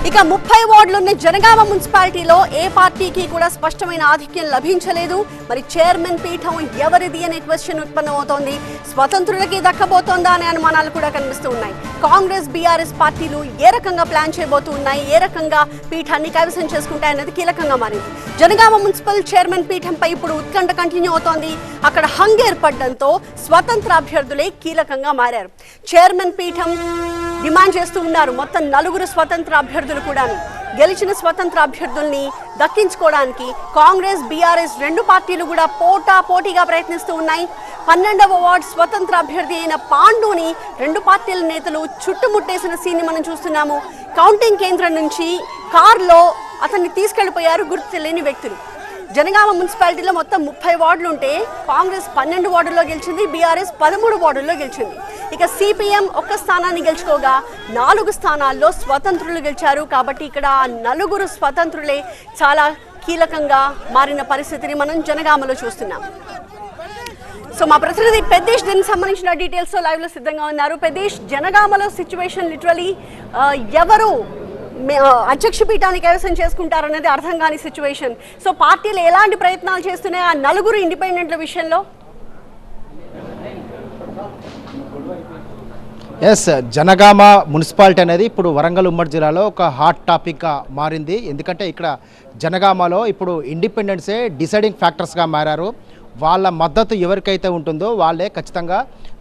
ఇక 30 వార్డులున్న జనగామ మున్సిపాలిటీలో ఏ పార్టీకి కూడా స్పష్టమైన ఆధిక్యం లభించలేదు. మరి చైర్మన్ పీఠం ఎవరిది అనే క్వశ్చన్ ఉత్పన్నమవుతోంది. స్వతంత్రులకి దక్కబోతోందా అనే అనుమానాలు కూడా కనిపిస్తూ ఉన్నాయి. కాంగ్రెస్ బీఆర్ఎస్ పార్టీలు ఏ రకంగా ప్లాన్ చేయబోతూ ఉన్నాయి, ఏ రకంగా పీఠాన్ని కైవసం చేసుకుంటాయనేది కీలకంగా మారింది. జనగామ మున్సిపల్ చైర్మన్ పీఠంపై ఇప్పుడు ఉత్కంఠ కంటిన్యూ అవుతోంది. అక్కడ హంగ్ ఏర్పడడంతో స్వతంత్ర అభ్యర్థులే కీలకంగా మారారు. చైర్మన్ పీఠం డిమాండ్ చేస్తూ ఉన్నారు. మొత్తం 4 స్వతంత్ర అభ్యర్థులు కూడాను. గెలిచిన స్వతంత్ర అభ్యర్థుల్ని దక్కించుకోవడానికి కాంగ్రెస్ బీఆర్ఎస్ రెండు పార్టీలు కూడా పోటాపోటీగా ప్రయత్నిస్తూ ఉన్నాయి. 12వ వార్డు స్వతంత్ర అభ్యర్థి అయిన పాండుని రెండు పార్టీల నేతలు చుట్టుముట్టేసిన సీన్ మనం చూస్తున్నాము. కౌంటింగ్ కేంద్రం నుంచి కారులో అతన్ని తీసుకెళ్లిపోయారు గుర్తు తెలియని వ్యక్తులు. జనగామ మున్సిపాలిటీలో మొత్తం 30 వార్డులు ఉంటే కాంగ్రెస్ 12 వార్డుల్లో గెలిచింది, బీఆర్ఎస్ 13 వార్డుల్లో గెలిచింది. ఇక సిపిఎం ఒక్క స్థానాన్ని గెలుచుకోగా 4 స్థానాల్లో స్వతంత్రులు గెలిచారు. కాబట్టి ఇక్కడ 4 స్వతంత్రులే చాలా కీలకంగా మారిన పరిస్థితిని మనం జనగామలో చూస్తున్నాం. సో మా ప్రతినిధి పెద్దేష్ దీనికి సంబంధించిన డీటెయిల్స్ లైవ్ లో సిద్ధంగా ఉన్నారు. పెద్దేష్, జనగామలో సిచ్యువేషన్ లిటరలీ ఎవరు అధ్యక్ష పీఠాన్ని కైవసం చేసుకుంటారనేది అర్థం కాని సిచ్యువేషన్. సో పార్టీలు ఎలాంటి ప్రయత్నాలు చేస్తున్నాయి ఆ 4 ఇండిపెండెంట్ల విషయంలో? జనగామ మున్సిపాలిటీ అనేది ఇప్పుడు వరంగల్ ఉమ్మడి జిల్లాలో ఒక హాట్ టాపిక్గా మారింది. ఎందుకంటే ఇక్కడ జనగామలో ఇప్పుడు ఇండిపెండెన్సే డిసైడింగ్ ఫ్యాక్టర్స్గా మారారు. వాళ్ళ మద్దతు ఎవరికైతే ఉంటుందో వాళ్ళే ఖచ్చితంగా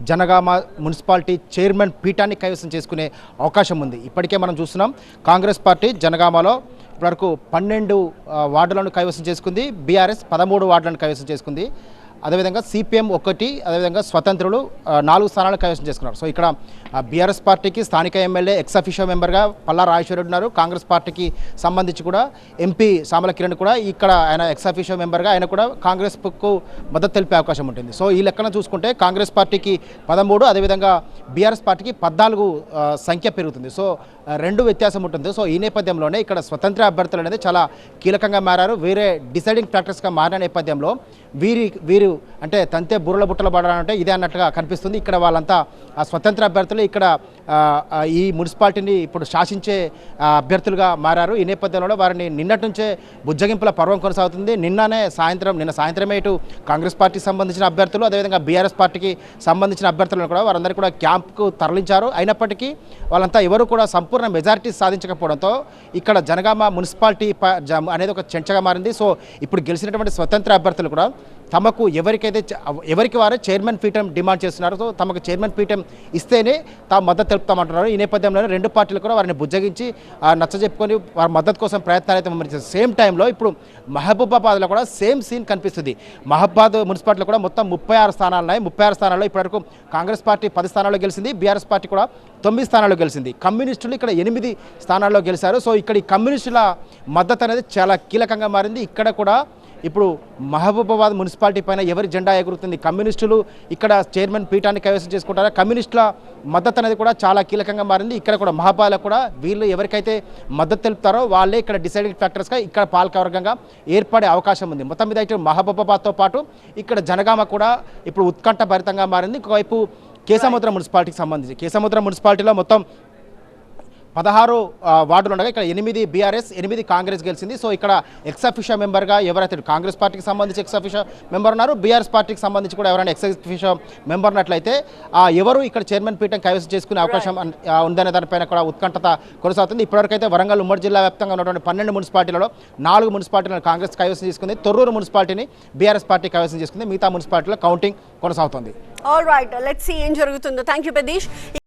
జనగామ మున్సిపాలిటీ చైర్మన్ పీఠాన్ని కైవసం చేసుకునే అవకాశం ఉంది. ఇప్పటికే మనం చూస్తున్నాం, కాంగ్రెస్ పార్టీ జనగామలో ఇప్పటివరకు 12 వార్డులను కైవసం చేసుకుంది, బీఆర్ఎస్ 13 వార్డులను కైవసం చేసుకుంది. అదేవిధంగా సిపిఎం 1, అదేవిధంగా స్వతంత్రులు 4 స్థానాలు కైవసం చేసుకున్నారు. సో ఇక్కడ బీఆర్ఎస్ పార్టీకి స్థానిక ఎమ్మెల్యే ఎక్స్ అఫీషియో మెంబర్గా పల్లా రాజేశ్వరరెడ్డి ఉన్నారు. కాంగ్రెస్ పార్టీకి సంబంధించి కూడా ఎంపీ సామల కిరణ్ కూడా ఇక్కడ ఆయన ఎక్స్ అఫీషియో మెంబర్గా ఆయన కూడా కాంగ్రెస్కు మద్దతు తెలిపే అవకాశం ఉంటుంది. సో ఈ లెక్కన చూసుకుంటే కాంగ్రెస్ పార్టీకి 13, అదేవిధంగా బీఆర్ఎస్ పార్టీకి 14 సంఖ్య పెరుగుతుంది. సో 2 వ్యత్యాసం ఉంటుంది. సో ఈ నేపథ్యంలోనే ఇక్కడ స్వతంత్ర అభ్యర్థులు అనేది చాలా కీలకంగా మారారు. వేరే డిసైడింగ్ ఫ్యాక్టర్స్గా మారిన నేపథ్యంలో వీరు అంటే తంతే బుర్రల బుట్టలు పడాలంటే ఇదే అన్నట్టుగా కనిపిస్తుంది. ఇక్కడ వాళ్ళంతా ఆ స్వతంత్ర అభ్యర్థులు ఇక్కడ ఈ మున్సిపాలిటీని ఇప్పుడు శాసించే అభ్యర్థులుగా మారారు. ఈ నేపథ్యంలో వారిని నిన్నటి నుంచే బుజ్జగింపుల పర్వం కొనసాగుతుంది. నిన్న సాయంత్రమే ఇటు కాంగ్రెస్ పార్టీకి సంబంధించిన అభ్యర్థులు, అదేవిధంగా బీఆర్ఎస్ పార్టీకి సంబంధించిన అభ్యర్థులను కూడా వారందరూ కూడా క్యాంప్కు తరలించారు. అయినప్పటికీ వాళ్ళంతా ఎవరు కూడా సంపూర్ణ మెజారిటీ సాధించకపోవడంతో ఇక్కడ జనగామ మున్సిపాలిటీ అనేది ఒక చర్చగా మారింది. సో ఇప్పుడు గెలిచినటువంటి స్వతంత్ర అభ్యర్థులు కూడా తమకు ఎవరికి వారే చైర్మన్ పీఠం డిమాండ్ చేస్తున్నారు. సో తమకు చైర్మన్ పీఠం ఇస్తేనే తాము మద్దతు తెలుపుతామంటున్నారు. ఈ నేపథ్యంలోనే రెండు పార్టీలు కూడా వారిని బుజ్జగించి నచ్చజెప్పుకొని వారి మద్దతు కోసం ప్రయత్నాలు అయితే ముమ్మరించారు. సేమ్ టైంలో ఇప్పుడు మహబూబాబాద్లో కూడా సేమ్ సీన్ కనిపిస్తుంది. మహబూబాబాద్ మున్సిపాలిటీలో కూడా మొత్తం 36 స్థానాలు ఉన్నాయి. 36 స్థానాల్లో ఇప్పటివరకు కాంగ్రెస్ పార్టీ 10 స్థానాల్లో గెలిచింది, బీఆర్ఎస్ పార్టీ కూడా 9 స్థానాల్లో గెలిచింది. కమ్యూనిస్టులు ఇక్కడ 8 స్థానాల్లో గెలిచారు. సో ఇక్కడ ఈ కమ్యూనిస్టుల మద్దతు అనేది చాలా కీలకంగా మారింది. ఇక్కడ కూడా ఇప్పుడు మహబూబాబాద్ మున్సిపాలిటీ పైన ఎవరి జెండా ఎగురుతుంది, కమ్యూనిస్టులు ఇక్కడ చైర్మన్ పీఠాన్ని కైవసం చేసుకుంటారా, కమ్యూనిస్టుల మద్దతు అనేది కూడా చాలా కీలకంగా మారింది. ఇక్కడ కూడా మహబాద్లో కూడా వీళ్ళు ఎవరికైతే మద్దతు తెలుపుతారో వాళ్ళే ఇక్కడ డిసైడింగ్ ఫ్యాక్టర్స్గా ఇక్కడ పాలకవర్గంగా ఏర్పడే అవకాశం ఉంది. మొత్తం మీద అయితే మహబూబాబాద్తో పాటు ఇక్కడ జనగామ కూడా ఇప్పుడు ఉత్కంఠ భరితంగా మారింది. ఇంకోవైపు కేసముద్రం మున్సిపాలిటీకి సంబంధించి కేసముద్రం మున్సిపాలిటీలో మొత్తం 16 వార్డులు ఉండగా ఇక్కడ 8 బీఆర్ఎస్, 8 కాంగ్రెస్ గెలిచింది. సో ఇక్కడ ఎక్స్ అఫీషియో మెంబర్గా ఎవరైతే కాంగ్రెస్ పార్టీకి సంబంధించి ఎక్స్ అఫీషియో మెంబర్ ఉన్నారు, బీఆర్ఎస్ పార్టీకి సంబంధించి కూడా ఎవరైనా ఎక్స్ అఫీషియో మెంబర్ ఉన్నట్లయితే ఎవరు ఇక్కడ చైర్మన్ పీఠం కైవసం చేసుకునే అవకాశం ఉందనే దానిపైన కూడా ఉత్కంఠత కొనసాగుతుంది. ఇప్పటివరకు అయితే వరంగల్ ఉమ్మడి జిల్లా వ్యాప్తంగా ఉన్నటువంటి 12 మున్సిపాలిటీలలో 4 మున్సిపాలిటీలను కాంగ్రెస్ కైవసం చేసుకుంది, తొర్రూరు మున్సిపాలిటీని బీఆర్ఎస్ పార్టీ కైవసం చేసుకుంది. మిగతా మున్సిపాలిటీలో కౌంటింగ్ కొనసాగుతుంది. ఆల్ రైట్, లెట్స్ సీ ఏం జరుగుతుందో. Thank you పెద్దేష్.